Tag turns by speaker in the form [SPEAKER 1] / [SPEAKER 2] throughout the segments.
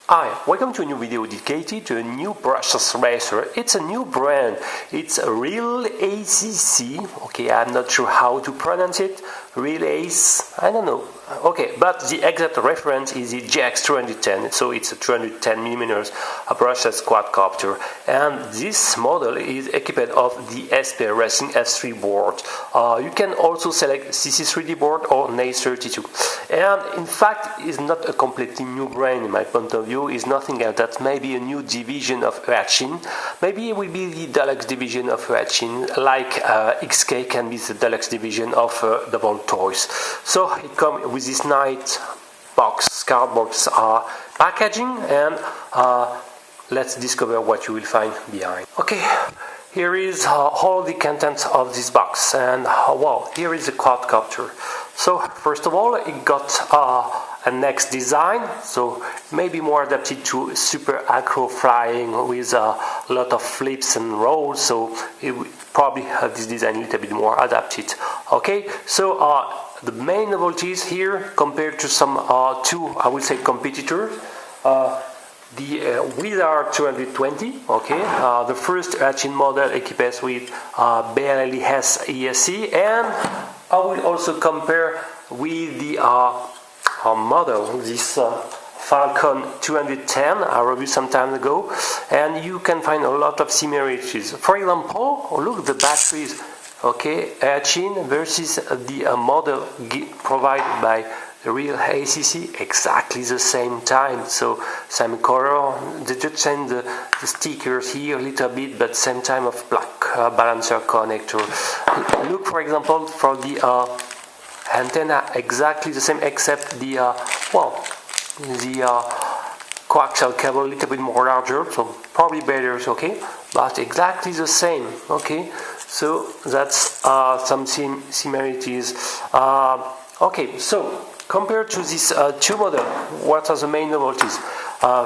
[SPEAKER 1] Hi, welcome to a new video dedicated to a new brushless eraser. It's a new brand. It's RealAcc. Okay, I'm not sure how to pronounce it. RealAcc, I don't know. Okay, but the exact reference is the GX210. So it's a 210mm brushless quadcopter. And this model is equipped of the SP Racing F3 board. You can also select CC3D board or NACE32. And in fact, it's not a completely new brand in my point of view. Is nothing else. That may be a new division of RealAcc. Maybe it will be the deluxe division of RealAcc, like XK can be the deluxe division of Double Toys. So it comes with this nice cardboard packaging, and let's discover what you will find behind. Okay, here is all the contents of this box, and wow, here is the quadcopter. So first of all, it got a next design, so maybe more adapted to super acro flying with a lot of flips and rolls, so it will probably have this design a little bit more adapted. Okay, so the main novelties here compared to some two, I would say, competitors. The Wizard 220, okay, the first RealAcc model equipped with BLLS ESC, and I will also compare with the model, this Falcon 210 I reviewed some time ago, and you can find a lot of similarities. For example, look, the batteries, okay, RealAcc versus the model provided by RealAcc, exactly the same time, so same color. They just change the stickers here a little bit, but same time of black balancer connector. Look, for example, for the antenna, exactly the same, except the coaxial cable a little bit more larger, so probably better, okay, but exactly the same. Okay, so that's some similarities. Okay, so compared to these two models, what are the main novelties?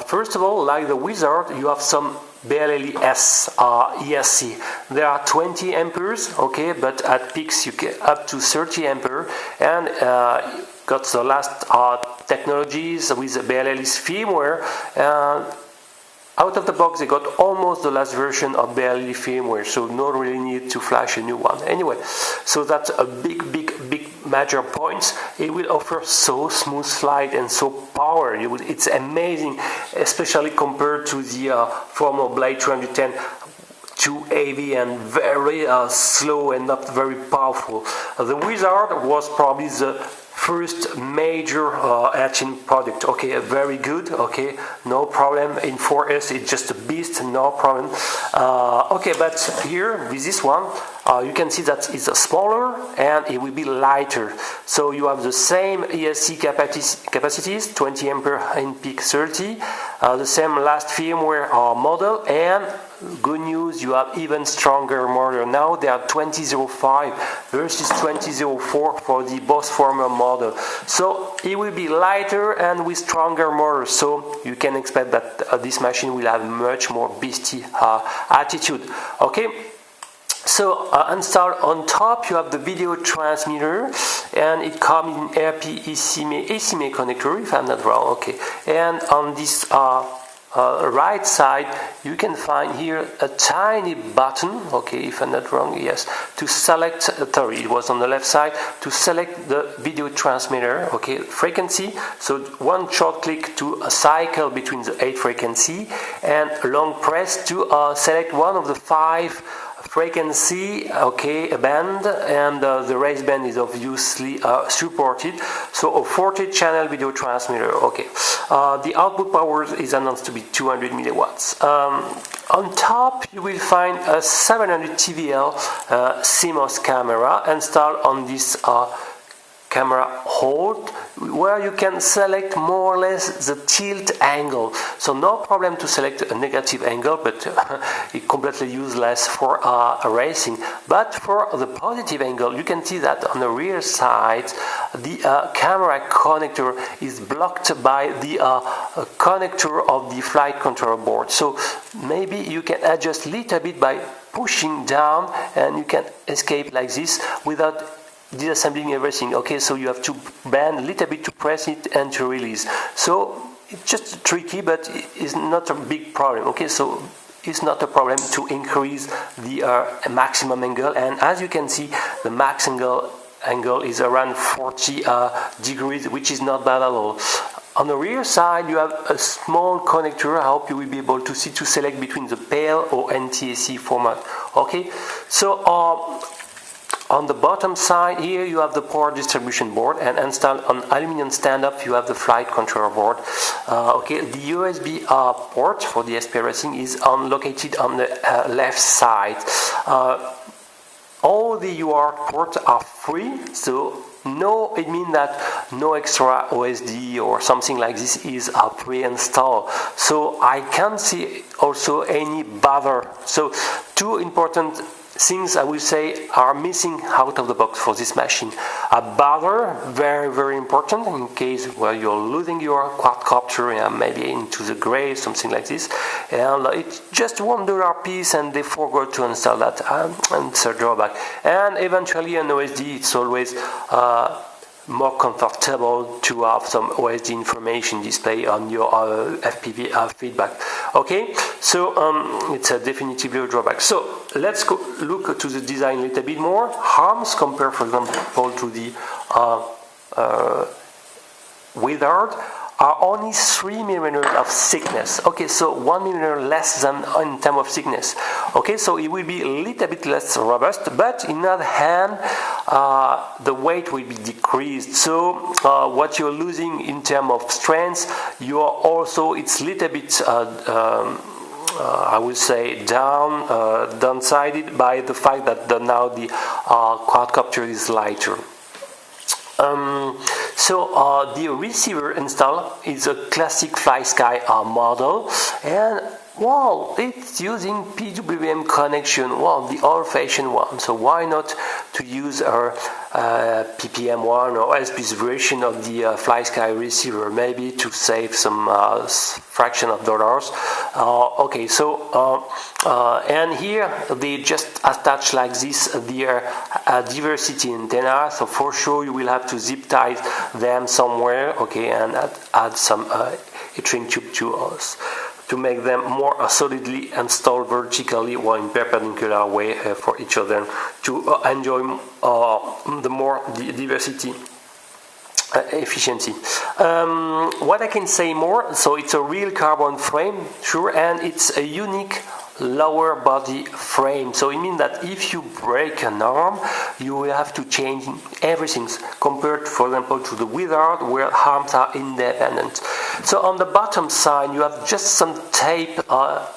[SPEAKER 1] First of all, like the Wizard, you have some BLLS ESC. There are 20 amperes, okay, but at peaks you get up to 30 ampere, and got the last technologies with BLLS firmware. Out of the box, they got almost the last version of BLE firmware, so no really need to flash a new one. Anyway, so that's a big major point. It will offer so smooth slide and so power. It's amazing, especially compared to the former Blade 210. Too heavy and very slow and not very powerful. The Wizard was probably the first major RealAcc product. Okay, very good. Okay, no problem. In 4S, it's just a beast. No problem. Okay, but here with this one, you can see that it's smaller and it will be lighter. So you have the same ESC capacities, 20 ampere in peak 30, the same last firmware model, and good news, you have even stronger motor. Now they are 2005 versus 2004 for the both former model. So it will be lighter and with stronger motor. So you can expect that this machine will have much more beastie attitude. Okay. So installed on top, you have the video transmitter, and it comes in RP ECME connector, if I'm not wrong. Okay, and on this right side, you can find here a tiny button, okay, if I'm not wrong, yes, to select, sorry, it was on the left side, to select the video transmitter, okay, frequency. So one short click to cycle between the 8 frequency, and a long press to select one of the 5 frequency, okay, a band, and the raised band is obviously supported. So a 40 channel video transmitter. Okay, the output power is announced to be 200 milliwatts. On top, you will find a 700 TVL CMOS camera installed on this camera hold, where you can select more or less the tilt angle. So no problem to select a negative angle, but it's completely useless for racing. But for the positive angle, you can see that on the rear side, the camera connector is blocked by the connector of the flight control board. So maybe you can adjust a little bit by pushing down, and you can escape like this without disassembling everything. Okay, so you have to bend a little bit to press it and to release. So it's just tricky, but it's not a big problem. Okay, so it's not a problem to increase the maximum angle, and as you can see, the max angle is around 40 degrees, which is not bad at all. On the rear side, you have a small connector. I hope you will be able to see to select between the PAL or NTSC format. Okay, so on the bottom side here, you have the power distribution board, and installed on aluminum stand-up, you have the flight controller board. Okay, the USB port for the SP Racing is located on the left side. All the UART ports are free, so it means that no extra OSD or something like this is pre-installed. So I can't see also any bother. So two important things I will say are missing out of the box for this machine. A bother, very very important in case where you're losing your quadcopter, maybe into the grave, something like this, and it's just $1 piece and they forgot to install that, and it's a drawback. And eventually an OSD, it's always more comfortable to have some OSD information display on your FPV feedback. Okay, so it's a definitively a drawback. So let's go look to the design a little bit more. Arms compared, for example, to the Wizard are only 3 mm of thickness. Okay, so 1 mm less than in terms of thickness. Okay, so it will be a little bit less robust, but in the other hand, the weight will be decreased. So what you're losing in terms of strength, you are also, it's a little bit I would say downsided by the fact that now the quadcopter is lighter. So the receiver installed is a classic FlySky model, and well, it's using PWM connection, well, the old-fashioned one. So why not to use our PPM one or SP's version of the FlySky receiver, maybe to save some fraction of dollars. Okay, so and here they just attach like this their diversity antenna. So for sure you will have to zip tie them somewhere. Okay, and add some heat tube to us, to make them more solidly installed vertically or in perpendicular way for each other, to enjoy the diversity efficiency. What I can say more, so it's a real carbon frame, sure, and it's a unique lower body frame. So it means that if you break an arm, you will have to change everything compared, for example, to the Wizard, where arms are independent. So on the bottom side, you have just some tape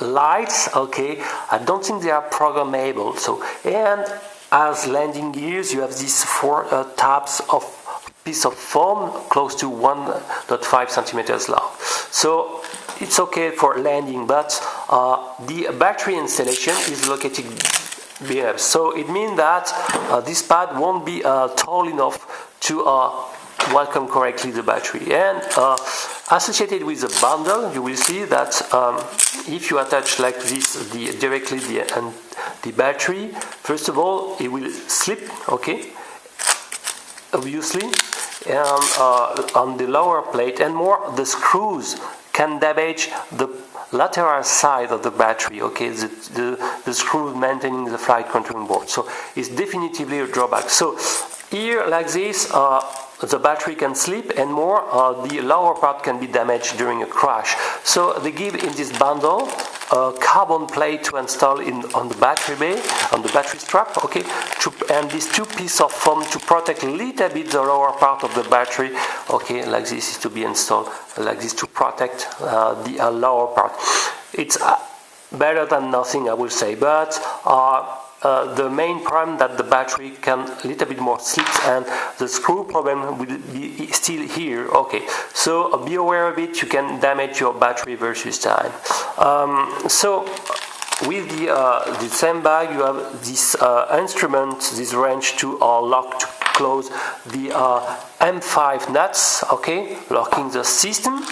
[SPEAKER 1] lights. Okay, I don't think they are programmable. So, and as landing gears, you have these 4 tabs of piece of foam close to 1.5 centimeters long. So it's okay for landing, but the battery installation is located here. So it means that this pad won't be tall enough to welcome correctly the battery. And associated with the bundle, you will see that if you attach like this directly the battery, first of all, it will slip. Okay, obviously, and on the lower plate, and more, the screws can damage the lateral side of the battery. Okay, the screws maintaining the flight control board. So it's definitively a drawback. So here, like this, the battery can slip, and more, the lower part can be damaged during a crash. So they give in this bundle a carbon plate to install on the battery bay, on the battery strap, okay, and these 2 pieces of foam to protect a little bit the lower part of the battery, okay, like this is to be installed, like this, to protect the lower part. It's better than nothing, I would say, but the main problem that the battery can a little bit more slip, and the screw problem will be still here. Okay, so be aware of it. You can damage your battery versus time. So with the same bag, you have this instrument, this wrench to lock, to close the M5 nuts, okay, locking the system.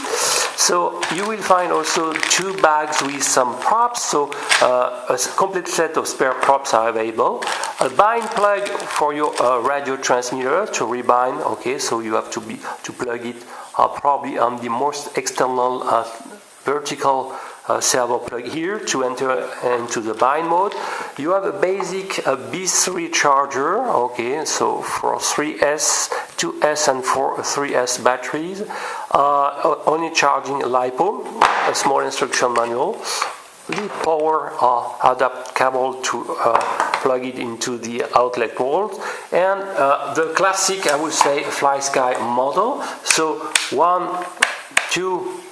[SPEAKER 1] So you will find also 2 bags with some props, so a complete set of spare props are available. A bind plug for your radio transmitter to rebind, okay, so you have to plug it probably on the most external vertical servo plug here to enter into the bind mode. You have a basic B3 charger, okay, so for 3S, 2S and 3S batteries, only charging LiPo, a small instruction manual, the power adapt cable to plug it into the outlet port, and the classic, I would say, FlySky model. So 1, 2,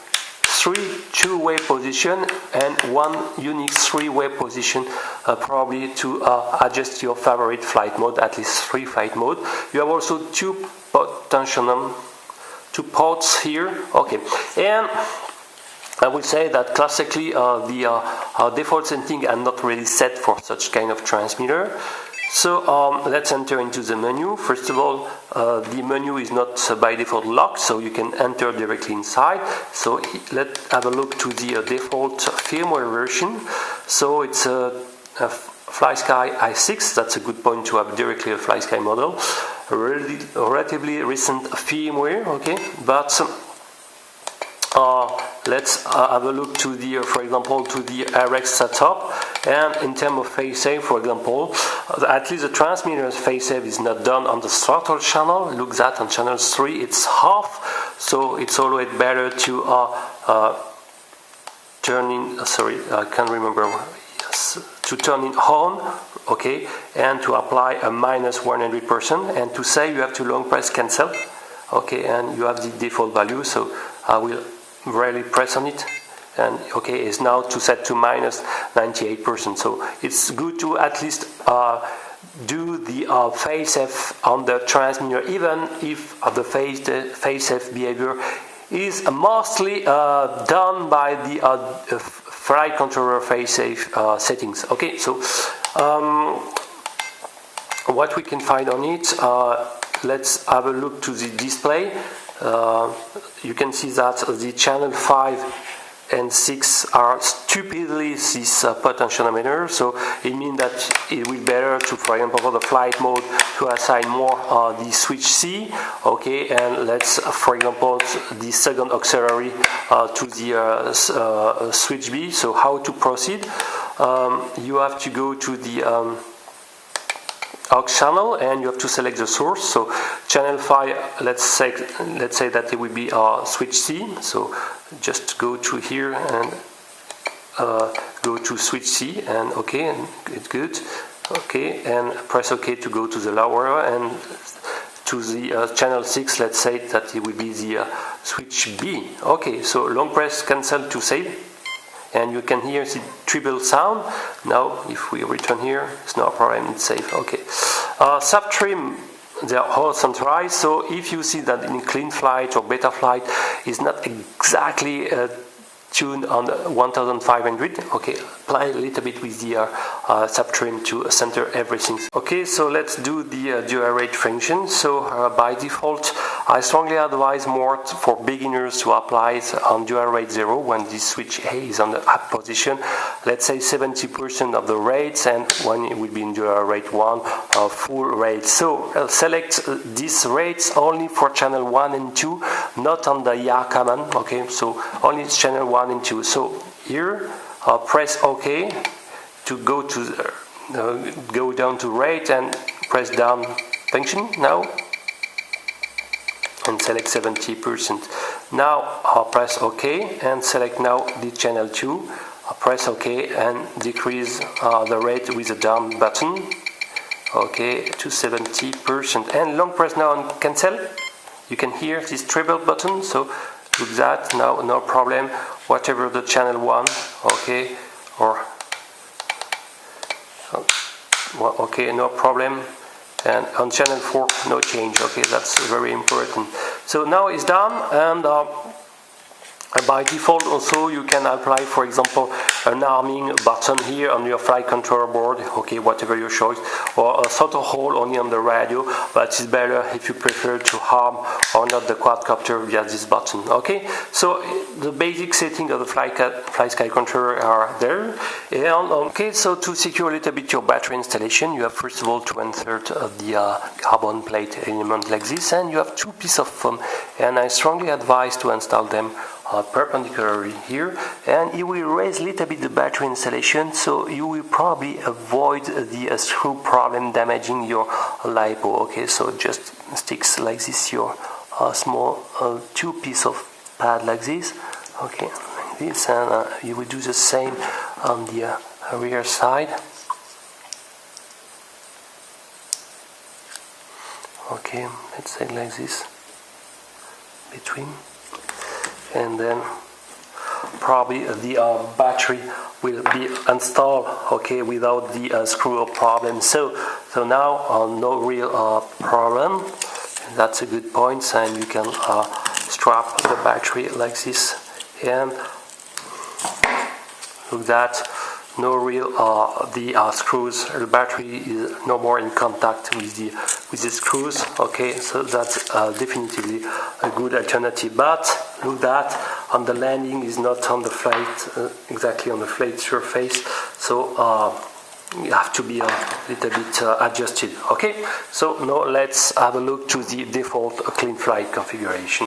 [SPEAKER 1] 3 two-way position and 1 unique 3-way position, probably to adjust your favorite flight mode, at least 3 flight mode. You have also 2 ports here, okay, and I would say that classically the default setting are not really set for such kind of transmitter. So let's enter into the menu. First of all, the menu is not by default locked, so you can enter directly inside. So let's have a look to the default firmware version. So it's a FlySky i6. That's a good point to have directly a FlySky model. A relatively recent firmware, okay, but let's have a look to the, for example, to the RX setup. And in terms of phase save, for example, at least the transmitter's phase save is not done on the throttle channel. Look that on channel 3, it's half. So it's always better to turn in. Sorry, I can't remember. Yes, to turn it on, okay, and to apply a minus 100%. And to save, you have to long press cancel, okay, and you have the default value. So I will really press on it, and okay, it's now to set to minus 98%. So it's good to at least do the phase-F on the transmitter, even if the phase-F behavior is mostly done by the flight controller phase-F settings. Okay, so what we can find on it, let's have a look to the display. You can see that the channel 5 and 6 are stupidly this potentiometer, so it means that it will be better to, for example, for the flight mode, to assign more the switch C, okay, and let's, for example, the second auxiliary to the switch B. So how to proceed? You have to go to the aux channel, and you have to select the source. So channel 5, let's say that it will be switch C. So just go to here and go to switch C, and okay, and it's good. Okay, and press OK to go to the lower, and to the channel 6, let's say that it will be the switch B. Okay, so long press cancel to save. And you can hear the treble sound. Now, if we return here, it's no problem, it's safe. Okay. Subtrim, they are all centralized. So if you see that in clean flight or beta flight is not exactly tuned on 1500, okay, play a little bit with the subtrim to center everything. Okay, so let's do the dual rate function. So by default, I strongly advise more for beginners to apply it on dual rate 0 when this switch A is on the up position. Let's say 70% of the rates, and when it will be in dual rate 1, full rate. So select these rates only for channel 1 and 2, not on the YA command. Okay, so only channel 1 and 2. So here, press OK to go to go down to rate, and press down function now, and select 70%. Now press OK and select now the channel 2. Press OK and decrease the rate with the down button. Okay, to 70%, and long press now on cancel. You can hear this treble button. So do that now, no problem. Whatever the channel 1, okay, or okay, no problem. And on channel 4, no change. Okay, that's very important. So now it's done, and By default also you can apply, for example, an arming button here on your flight controller board, okay, whatever your choice, or a throttle hole only on the radio, but it's better if you prefer to arm or not the quadcopter via this button. Okay, so the basic setting of the FlySky controller are there. And okay, so to secure a little bit your battery installation, you have first of all to insert the carbon plate element like this, and you have two pieces of foam, and I strongly advise to install them perpendicularly here, and you will raise a little bit the battery installation, so you will probably avoid the screw problem damaging your LiPo. Okay, so just sticks like this your small two piece of pad like this, okay, like this, and you will do the same on the rear side. Okay, let's say like this between, and then probably the battery will be installed, okay, without the screw up problem. So now no real problem. That's a good point, and you can strap the battery like this, and look that. No real the screws. The battery is no more in contact with the screws. Okay, so that's definitively a good alternative. But look that on the landing is not on the flight exactly on the flight surface. So you have to be a little bit adjusted. Okay, so now let's have a look to the default clean flight configuration.